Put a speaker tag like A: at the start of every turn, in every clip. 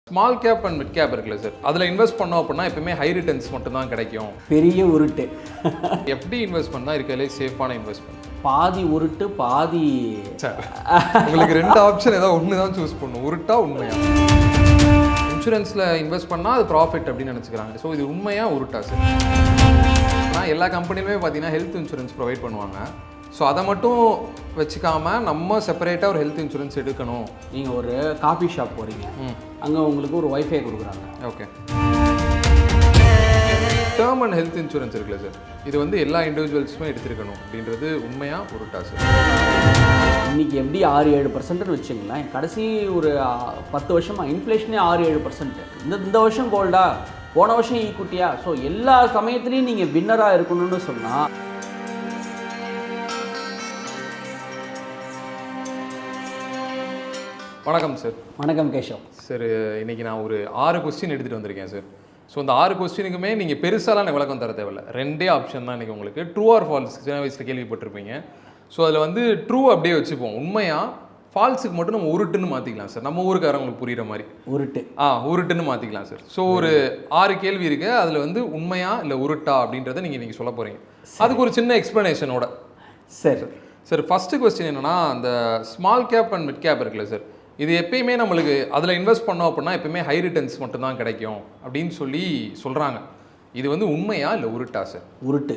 A: Small cap and mid cap இருக்குல்ல sir, அதில் invest பண்ணோம் அப்படின்னா எப்பவுமே ஹை ரிட்டர்ன்ஸ் மட்டும் தான் கிடைக்கும்.
B: பெரிய உருட்டு.
A: எப்படி இன்வெஸ்ட் பண்ணால் இருக்கிறதுலே சேஃபான இன்வெஸ்ட்மெண்ட்?
B: பாதி உருட்டு பாதி
A: சார், உங்களுக்கு ரெண்டு ஆப்ஷன் ஏதாவது ஒன்று தான் சூஸ் பண்ணணும், உருட்டா உண்மையா. இன்சூரன்ஸில் இன்வெஸ்ட் பண்ணால் அது ப்ராஃபிட் அப்படின்னு நினச்சிக்கிறாங்க. ஸோ இது உண்மையா உருட்டா சார்? ஆனால் எல்லா கம்பெனிலுமே பார்த்தீங்கன்னா ஹெல்த் இன்சூரன்ஸ் ப்ரொவைட் பண்ணுவாங்க. ஸோ அதை மட்டும் வச்சுக்காம நம்ம செப்பரேட்டாக ஒரு ஹெல்த் இன்சூரன்ஸ் எடுக்கணும்.
B: நீங்கள் ஒரு காஃபி ஷாப் போகிறீங்க, அங்கே உங்களுக்கு ஒரு ஒய்ஃபை கொடுக்குறாங்க.
A: Okay, term and health insurance இருக்குல்ல சார், இது வந்து எல்லா இண்டிவிஜுவல்ஸுமே எடுத்துருக்கணும் அப்படின்றது உண்மையா உருட்டா சார்?
B: இன்றைக்கி எப்படி 6-7% வச்சுங்களேன், கடைசி ஒரு 10 வருஷமாக இன்ஃப்ளேஷனே 6-7%. இந்த வருஷம் கோல்டா, போன வருஷம் ஈக்குட்டியா. ஸோ எல்லா சமயத்துலேயும் நீங்கள் வின்னராக இருக்கணும்னு சொன்னால்
A: வணக்கம் சார்.
B: வணக்கம் கேஷவ்
A: சார். இன்றைக்கி நான் ஒரு 6 கொஸ்டின் எடுத்துகிட்டு வந்திருக்கேன் சார். ஸோ அந்த 6 கொஸ்டினுக்குமே நீங்கள் பெருசாலாம் விளக்கம் தர தேவையில்லை. 2 ஆப்ஷன் தான் இன்றைக்கி உங்களுக்கு. ட்ரூ ஆர் ஃபால்ஸ் சின்ன வயசில் கேள்விப்பட்டிருப்பீங்க. ஸோ அதில் வந்து ட்ரூ அப்படியே வச்சுப்போம், உண்மையாக. ஃபால்ஸுக்கு மட்டும் நம்ம உருட்டுன்னு மாற்றிக்கலாம் சார், நம்ம ஊருக்காரங்களுக்கு புரிகிற மாதிரி.
B: உருட்டு
A: உருட்டுன்னு மாற்றிக்கலாம் சார். ஸோ ஒரு 6 கேள்வி இருக்குது, அதில் வந்து உண்மையா இல்லை உருட்டா அப்படின்றத நீங்கள் இன்றைக்கி சொல்ல போகிறீங்க. அதுக்கு ஒரு சின்ன எக்ஸ்ப்ளனேஷனோட.
B: சரி
A: சார், ஃபஸ்ட்டு கொஸ்டின் என்னென்னா, அந்த small cap and mid cap இருக்குல்ல சார், இது எப்பயுமே நம்மளுக்கு அதில் இன்வெஸ்ட் பண்ணோம் அப்படின்னா எப்பயுமே ஹை ரிட்டர்ன்ஸ் மட்டும் தான் கிடைக்கும் அப்படின்னு சொல்கிறாங்க. இது வந்து உண்மையா இல்லை உருட்டா சார்?
B: உருட்டு,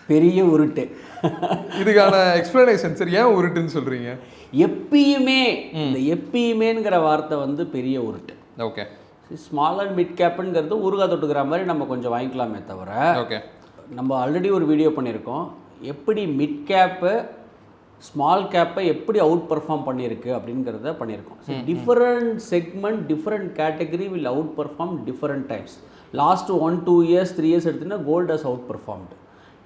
B: பெரிய உருட்டு.
A: இதுக்கான எக்ஸ்பிளனேஷன் சார், ஏன் உருட்டுன்னு சொல்கிறீங்க?
B: எப்பயுமே இந்த எப்பயுமேங்கிற வார்த்தை வந்து பெரிய உருட்டு.
A: ஓகே,
B: ஸ்மால் அண்ட் மிட் கேப்புங்கிறது ஊறுகாய் தொட்டுக்கிற மாதிரி நம்ம கொஞ்சம் வாங்கிக்கலாமே தவிர,
A: ஓகே,
B: நம்ம ஆல்ரெடி ஒரு வீடியோ பண்ணியிருக்கோம், எப்படி மிட் கேப்பு ஸ்மால் கேப்பை எப்படி அவுட் பர்ஃபார்ம் பண்ணியிருக்கு அப்படிங்கிறத பண்ணியிருக்கோம். Different segment, different category will out perform different times. Last 1-2 years 3 years எடுத்திங்கன்னா கோல்ட் ஹஸ் அவுட் பர்ஃபார்ம்டு.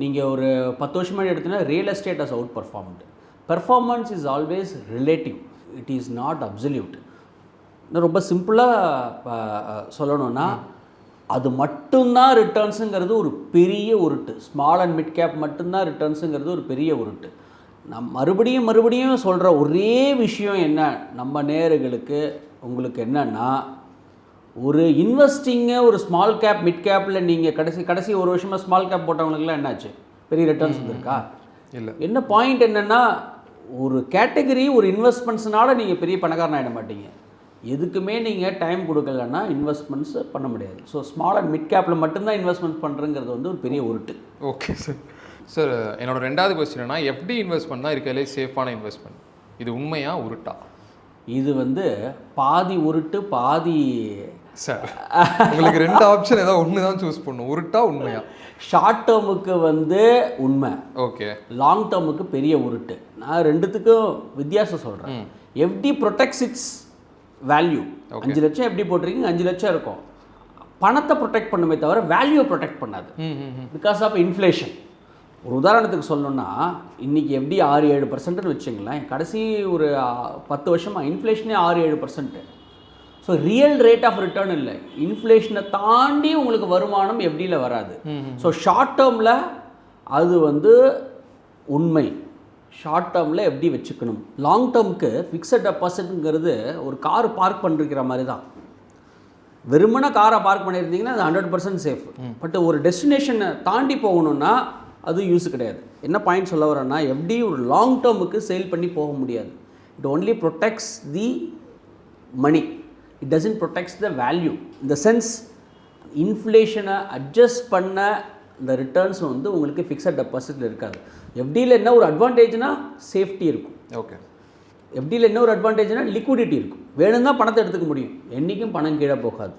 B: நீங்கள் ஒரு 10 வருஷம் முன்னாடி எடுத்திங்கன்னா real estate has out performed. Performance is always relative, it is not absolute. ரொம்ப சிம்பிளாக சொல்லணும்னா, அது மட்டும்தான் ரிட்டர்ன்ஸுங்கிறது ஒரு பெரிய உருட்டு. ஸ்மால் அண்ட் மிட் கேப் மட்டும்தான் ரிட்டர்ன்ஸுங்கிறது ஒரு பெரிய உருட்டு. நான் மறுபடியும் சொல்கிற ஒரே விஷயம் என்ன, நம்ம நேயர்களுக்கு உங்களுக்கு என்னென்னா, ஒரு இன்வெஸ்டிங்கை ஒரு ஸ்மால் கேப் மிட் கேப்பில் நீங்கள் கடைசி ஒரு வருஷமாக ஸ்மால் கேப் போட்டவங்களுக்குலாம் என்னாச்சு? பெரிய ரிட்டர்ன்ஸ் வந்துருக்கா? இல்லை. என்ன பாயிண்ட் என்னென்னா, ஒரு கேட்டகரி ஒரு இன்வெஸ்ட்மெண்ட்ஸ்னால நீங்கள் பெரிய பணக்காரன் ஆகிட மாட்டீங்க. எதுக்குமே நீங்கள் டைம் கொடுக்கலன்னா இன்வெஸ்ட்மெண்ட்ஸ் பண்ண முடியாது. ஸோ ஸ்மால் அண்ட் மிட் கேப்பில் மட்டும்தான் இன்வெஸ்ட்மெண்ட் பண்ணுறங்கிறது வந்து ஒரு பெரிய உருட்டு.
A: Okay sir. சார், என்னோட 2வது கொஸ்டின் என்ன, எஃப்டி இன்வெஸ்ட்மெண்ட் தான் இருக்கிறதுலே சேஃபான இன்வெஸ்ட்மெண்ட், இது உண்மையா உருட்டா?
B: இது வந்து பாதி உருட்டு பாதி
A: சார், உங்களுக்கு 2 ஆப்ஷன் ஏதாவது ஒன்று தான் சூஸ் பண்ணணும், உருட்டா உண்மையா.
B: ஷார்ட் டேர்முக்கு வந்து உண்மை,
A: ஓகே,
B: லாங் டேர்முக்கு பெரிய உருட்டு. நான் ரெண்டுத்துக்கும் வித்தியாசம் சொல்கிறேன். FD protects it's value. 5 லட்சம் எப்படி போட்டிருக்கீங்க, 5 லட்சம் இருக்கும். பணத்தை ப்ரொடெக்ட் பண்ணுமே தவிர வேல்யூவை ப்ரொடெக்ட் பண்ணாது, பிகாஸ் ஆஃப் இன்ஃப்ளேஷன். ஒரு உதாரணத்துக்கு சொல்லணும்னா, இன்றைக்கி எப்படி 6-7%ன்னு வச்சுங்களேன், கடைசி ஒரு 10 வருஷமாக இன்ஃப்ளேஷனே 6-7%. So real rate of return இல்லை, இன்ஃப்ளேஷனை தாண்டி உங்களுக்கு வருமானம் எப்படியில் வராது. ஸோ ஷார்ட் டேர்மில் அது வந்து உண்மை, ஷார்ட் டேர்மில் எப்படி வச்சுக்கணும். லாங் டேர்முக்கு ஃபிக்ஸட் டெபாசிட்ங்கிறது ஒரு கார் பார்க் பண்ணிருக்கிற மாதிரி தான். வெறுமனே காரை பார்க் பண்ணியிருந்தீங்கன்னா அது 100% சேஃப். பட் ஒரு டெஸ்டினேஷனை தாண்டி போகணுன்னா அது யூஸ் கிடையாது. என்ன பாயிண்ட் சொல்ல வரேன்னா, எப்படி ஒரு லாங் டேர்முக்கு சேல் பண்ணி போக முடியாது. It only protects the money, it doesn't protects the value. இந்த சென்ஸ் இன்ஃப்ளேஷனை அட்ஜஸ்ட் பண்ண இந்த ரிட்டர்ன்ஸ் வந்து உங்களுக்கு ஃபிக்ஸட் டெபாசிட்டில் இருக்காது. எஃப்டியில் என்ன ஒரு அட்வான்டேஜ்னா சேஃப்டி இருக்கும்.
A: ஓகே,
B: எஃப்டியில் என்ன ஒரு அட்வான்டேஜ்னா லிக்விடிட்டி இருக்கும். வேணும்னா பணத்தை எடுத்துக்க முடியும், என்றைக்கும் பணம் கீழே போகாது.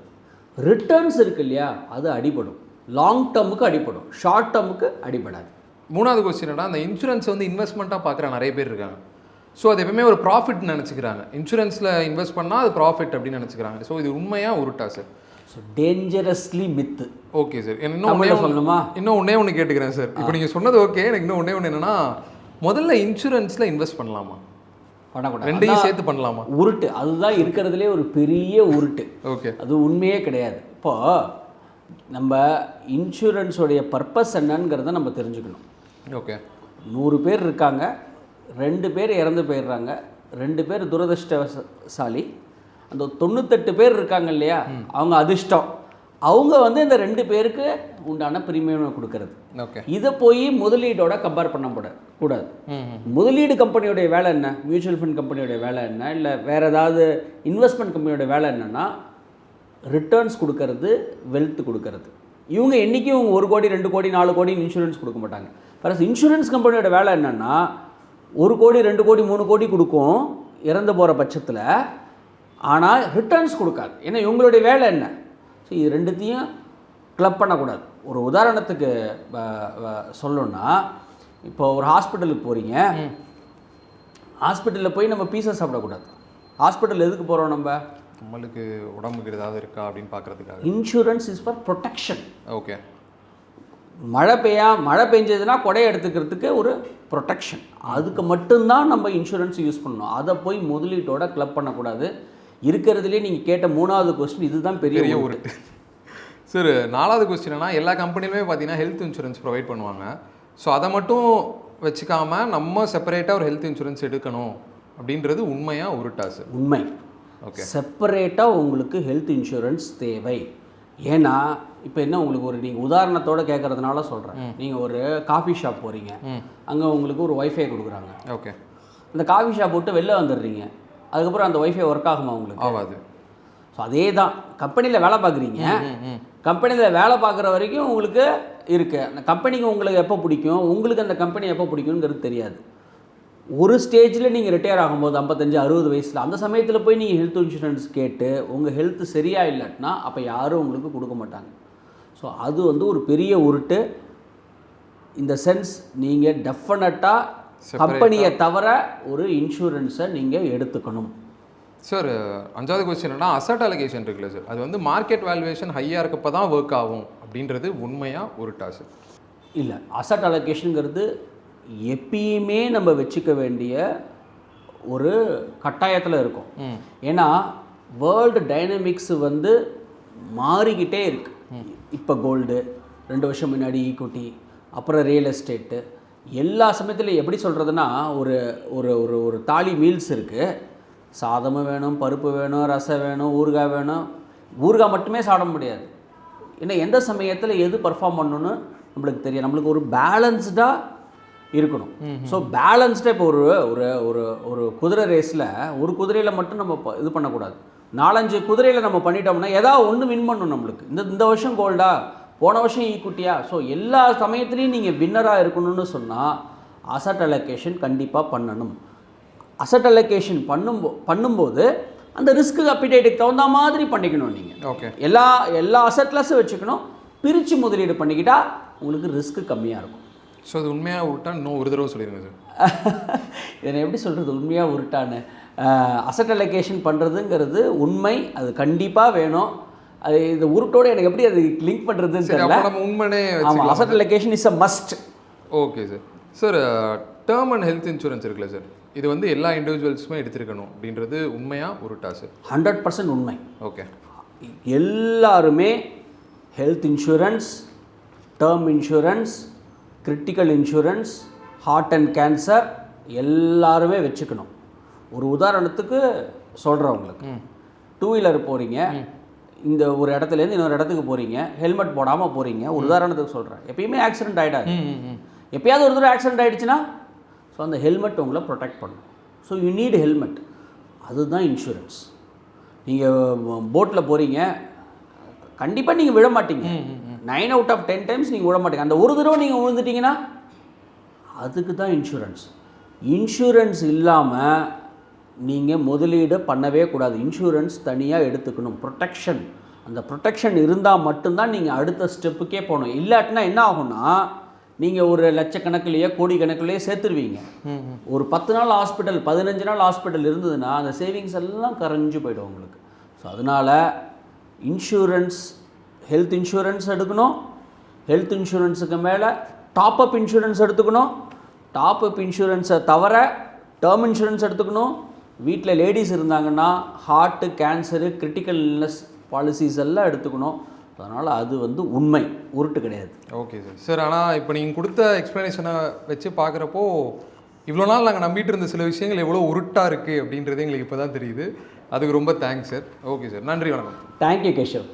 B: ரிட்டர்ன்ஸ் இருக்கு இல்லையா, அது அடிபடும். லாங் டேர்முக்கு அடிப்படும், ஷார்ட் டேர்முக்கு அடிபடாது.
A: 3வது கொஸ்டின் என்ன, அந்த இன்சூரன்ஸ் வந்து இன்வெஸ்ட்மெண்ட்டாக பார்க்குற நிறைய பேர் இருக்காங்க. ஸோ அது எப்பவுமே ஒரு ப்ராஃபிட் நினச்சிக்கிறாங்க, இன்சூரன்ஸில் இன்வெஸ்ட் பண்ணால் அது ப்ராஃபிட் அப்படின்னு நினச்சிக்கிறாங்க. ஸோ இது உண்மையா உருட்டா sir?
B: So dangerously myth.
A: Okay sir, இன்னும்
B: சொல்லணுமா?
A: இன்னும் ஒன்று கேட்டுக்கிறேன் சார். இப்போ நீங்கள் சொன்னது ஓகே, எனக்கு இன்னும் ஒன்று என்னென்னா, முதல்ல இன்சூரன்ஸில் இன்வெஸ்ட் பண்ணலாமா, பண்ணக்கூடாது? 2யும் சேர்த்து பண்ணலாமா?
B: உருட்டு, அதுதான் இருக்கிறதுலே ஒரு பெரிய உருட்டு.
A: ஓகே,
B: அது உண்மையே கிடையாது. இப்போ நம்ம இன்சூரன்ஸோடைய பர்பஸ் என்னங்கிறத நம்ம தெரிஞ்சுக்கணும்.
A: ஓகே,
B: 100 பேர் இருக்காங்க, 2 பேர் இறந்து போயிடுறாங்க, 2 பேர் துரதிர்ஷ்டசாலி. அந்த 98 பேர் இருக்காங்க இல்லையா, அவங்க அதிர்ஷ்டம். அவங்க வந்து இந்த 2 பேருக்கு உண்டான பிரீமியம் கொடுக்கறது.
A: ஓகே,
B: இதை போய் முதலீடோட கம்பேர் பண்ண கூடாது. முதலீடு கம்பெனியோடைய வேலை என்ன, மியூச்சுவல் ஃபண்ட் கம்பெனியோடைய வேலை என்ன, இல்லை வேறு ஏதாவது இன்வெஸ்ட்மெண்ட் கம்பெனியோட வேலை என்னென்னா ரிட்டர்ன்ஸ் கொடுக்கறது, வெல்த் கொடுக்கறது. இவங்க என்றைக்கும் இவங்க 1 கோடி 2 கோடி 4 கோடி இன்சூரன்ஸ் கொடுக்க மாட்டாங்க. பிறகு இன்சூரன்ஸ் கம்பெனியோட வேலை என்னென்னா 1 கோடி 2 கோடி 3 கோடி கொடுக்கும் இறந்து போகிற பட்சத்தில், ஆனால் ரிட்டர்ன்ஸ் கொடுக்காது. ஏன்னா இவங்களுடைய வேலை என்ன? ஸோ இது ரெண்டுத்தையும் கிளப் பண்ணக்கூடாது. ஒரு உதாரணத்துக்கு சொல்லணுன்னா, இப்போ ஒரு ஹாஸ்பிட்டலுக்கு போகிறீங்க, ஹாஸ்பிட்டலில் போய் நம்ம பீஸா சாப்பிடக்கூடாது. ஹாஸ்பிட்டல் எதுக்கு போகிறோம்?
A: நம்மளுக்கு உடம்புக்கு ஏதாவது இருக்கா அப்படின்னு பார்க்குறதுக்காக.
B: Insurance is for protection.
A: Okay,
B: மழை பெஞ்சதுன்னா கொடையை எடுத்துக்கிறதுக்கு ஒரு ப்ரொடெக்ஷன், அதுக்கு மட்டும்தான் நம்ம இன்சூரன்ஸ் யூஸ் பண்ணணும். அதை போய் முதலீட்டோட கிளப் பண்ணக்கூடாது. இருக்கிறதுலே நீங்கள் கேட்ட 3வது கொஸ்டின் இதுதான் பெரிய
A: உருட்டு. சார் 4வது கொஸ்டின்னா, எல்லா கம்பெனியுமே பார்த்தீங்கன்னா ஹெல்த் இன்சூரன்ஸ் ப்ரொவைட் பண்ணுவாங்க. ஸோ அதை மட்டும் வச்சுக்காம நம்ம செப்பரேட்டாக ஒரு ஹெல்த் இன்சூரன்ஸ் எடுக்கணும் அப்படின்றது உண்மையா உருட்டா சார்?
B: உண்மை.
A: ஓகே,
B: செப்பரேட்டாக உங்களுக்கு ஹெல்த் இன்சூரன்ஸ் தேவை. ஏன்னா இப்போ என்ன, உங்களுக்கு ஒரு நீங்கள் உதாரணத்தோடு கேட்குறதுனால சொல்கிறேன். நீங்கள் ஒரு காஃபி ஷாப் போகிறீங்க, அங்கே உங்களுக்கு ஒரு ஒய்ஃபை கொடுக்குறாங்க.
A: ஓகே,
B: அந்த காஃபி ஷாப் விட்டு வெளில வந்துடுறீங்க, அதுக்கப்புறம் அந்த ஒய்ஃபை ஒர்க் ஆகுமா உங்களுக்கு?
A: ஆகாது.
B: ஸோ அதே தான், கம்பெனியில் வேலை பார்க்குறீங்க, கம்பெனியில் வேலை பார்க்குற வரைக்கும் உங்களுக்கு இருக்குது. அந்த கம்பெனிக்கு உங்களுக்கு எப்போ பிடிக்கும், உங்களுக்கு அந்த கம்பெனி எப்போ பிடிக்குங்கிறது தெரியாது. ஒரு ஸ்டேஜில் நீங்கள் ரிட்டையர் ஆகும்போது 55-60 வயசில், அந்த சமயத்தில் போய் நீங்கள் ஹெல்த் இன்சூரன்ஸ் கேட்டு உங்கள் ஹெல்த் சரியாக இல்லைன்னா அப்போ யாரும் உங்களுக்கு கொடுக்க மாட்டாங்க. ஸோ அது வந்து ஒரு பெரிய உருட்டு. இந்த சென்ஸ் நீங்கள் டெஃபினட்டாக கம்பெனியை தவிர ஒரு இன்சூரன்ஸை நீங்கள் எடுத்துக்கணும்.
A: சார் 5வது கொஸ்டின் என்னன்னா, அசட் அலோகேஷன் இருக்குல்ல சார், அது வந்து மார்க்கெட் வேல்யூவேஷன் ஹையாக இருக்கப்போ தான் ஒர்க் ஆகும் அப்படின்றது உண்மையா உருட்டா சார்?
B: இல்லை, அசட் அலோகேஷனுங்கிறது எப்பயுமே நம்ம வச்சுக்க வேண்டிய ஒரு கட்டாயத்தில் இருக்கும். ஏன்னா வேர்ல்டு டைனமிக்ஸ் வந்து மாறிக்கிட்டே இருக்கு. இப்போ கோல்டு, 2 வருஷம் முன்னாடி ஈக்விட்டி, அப்புறம் ரியல் எஸ்டேட்டு, எல்லா சமயத்துலையும் எப்படி சொல்கிறதுனா, ஒரு ஒரு ஒரு ஒரு தாலி மீல்ஸ் இருக்குது. சாதமும் வேணும், பருப்பு வேணும், ரசம் வேணும், ஊறுகாய் வேணும். ஊறுகாய் மட்டுமே சாப்பிட முடியாது. ஏன்னா எந்த சமயத்தில் எது பர்ஃபார்ம் பண்ணணும்னு நம்மளுக்கு தெரியும். நம்மளுக்கு ஒரு பேலன்ஸ்டாக இருக்கணும். ஸோ பேலன்ஸ்டாக இப்போ ஒரு ஒரு ஒரு குதிரை ரேஸில் ஒரு குதிரையில் மட்டும் நம்ம இது பண்ணக்கூடாது. 4-5 குதிரையில் நம்ம பண்ணிட்டோம்னா ஏதாவது ஒன்று வின் பண்ணணும் நம்மளுக்கு. இந்த வருஷம் கோல்டா, போன வருஷம் ஈக்குட்டியா. ஸோ எல்லா சமயத்துலேயும் நீங்கள் வின்னராக இருக்கணும்னு சொன்னால் அசட் அலோகேஷன் கண்டிப்பாக பண்ணணும். அசட் அலோகேஷன் பண்ணும்போது அந்த ரிஸ்க்கு அப்பிடைட்டுக்கு தகுந்த மாதிரி பண்ணிக்கணும். நீங்கள்
A: ஓகே,
B: எல்லா அசட்லஸும் வச்சுக்கணும். பிரித்து முதலீடு பண்ணிக்கிட்டால் உங்களுக்கு ரிஸ்க்கு கம்மியாக இருக்கும்.
A: ஸோ அது உண்மையாக உருட்டா இன்னும் ஒரு தடவை சொல்லிடுங்க சார்.
B: இதை எப்படி சொல்கிறது உண்மையாக உருட்டான்னு? அசட் அலோகேஷன் பண்ணுறதுங்கிறது உண்மை, அது கண்டிப்பாக வேணும். அது இந்த உருட்டோடு எனக்கு எப்படி அது லிங்க் பண்ணுறதுன்னு தெரியல.
A: உண்மையே
B: asset allocation is a must.
A: Okay sir. Sir term and health insurance இருக்குல்ல சார், இது வந்து எல்லா இண்டிவிஜுவல்ஸுமே எடுத்துருக்கணும் அப்படின்றது உண்மையா உருட்டா சார்?
B: 100% உண்மை.
A: ஓகே,
B: எல்லாருமே health insurance, term insurance, critical insurance, heart and cancer எல்லாருமே வச்சுக்கணும். ஒரு உதாரணத்துக்கு சொல்கிறவங்களுக்கு, 2 வீலர் போகிறீங்க, இந்த ஒரு இடத்துலேருந்து இன்னொரு இடத்துக்கு போகிறீங்க, ஹெல்மெட் போடாமல் போகிறீங்க. ஒரு உதாரணத்துக்கு சொல்கிறேன், எப்பயுமே ஆக்சிடென்ட் ஆகிடாது. எப்பயாவது ஒரு தடவை ஆக்சிடென்ட் ஆகிடுச்சுன்னா ஸோ அந்த ஹெல்மெட் உங்களை ப்ரொடெக்ட் பண்ணும். So you need helmet. அதுதான் இன்சூரன்ஸ். நீங்கள் போட்டில் போகிறீங்க, கண்டிப்பாக நீங்கள் விழ மாட்டீங்க. 9 out of 10 டைம்ஸ் நீங்கள் விழ மாட்டீங்க. அந்த ஒரு தடவை நீங்கள் விழுந்துட்டீங்கன்னா அதுக்கு தான் இன்சூரன்ஸ். இன்சூரன்ஸ் இல்லாமல் நீங்கள் முதலீடு பண்ணவே கூடாது. இன்சூரன்ஸ் தனியாக எடுத்துக்கணும். ப்ரொடெக்ஷன், அந்த ப்ரொடெக்ஷன் இருந்தால் மட்டும்தான் நீங்கள் அடுத்த ஸ்டெப்புக்கே போகணும். இல்லாட்டினா என்ன ஆகும்னா, நீங்கள் ஒரு லட்சக்கணக்கிலேயே கோடிக்கணக்கிலேயே சேர்த்துருவீங்க. ஒரு 10 நாள் ஹாஸ்பிட்டல், 15 நாள் ஹாஸ்பிட்டல் இருந்ததுன்னா அந்த சேவிங்ஸ் எல்லாம் கரைஞ்சு போய்டும் உங்களுக்கு. ஸோ அதனால் இன்சூரன்ஸ், ஹெல்த் இன்சூரன்ஸ் எடுக்கணும். ஹெல்த் இன்சூரன்ஸுக்கு மேலே டாப்அப் இன்சூரன்ஸ் எடுத்துக்கணும். டாப்அப் இன்சூரன்ஸை தவிர டேர்ம் இன்சூரன்ஸ் எடுத்துக்கணும். வீட்டில் லேடிஸ் இருந்தாங்கன்னா heart, cancer, critical illness policies எல்லாம் எடுத்துக்கணும். அதனால் அது வந்து உண்மை, உருட்டு கிடையாது.
A: Okay sir. சார் ஆனால் இப்போ நீங்கள் கொடுத்த எக்ஸ்ப்ளனேஷனை வச்சு பார்க்குறப்போ இவ்வளோ நாள் நாங்கள் நம்பிட்டு இருந்த சில விஷயங்கள் எவ்வளோ உருட்டாக இருக்குது அப்படின்றது எங்களுக்கு இப்போ தான் தெரியுது. அதுக்கு ரொம்ப தேங்க்ஸ் சார். ஓகே சார், நன்றி, வணக்கம்.
B: தேங்க்யூ கேஷவ்.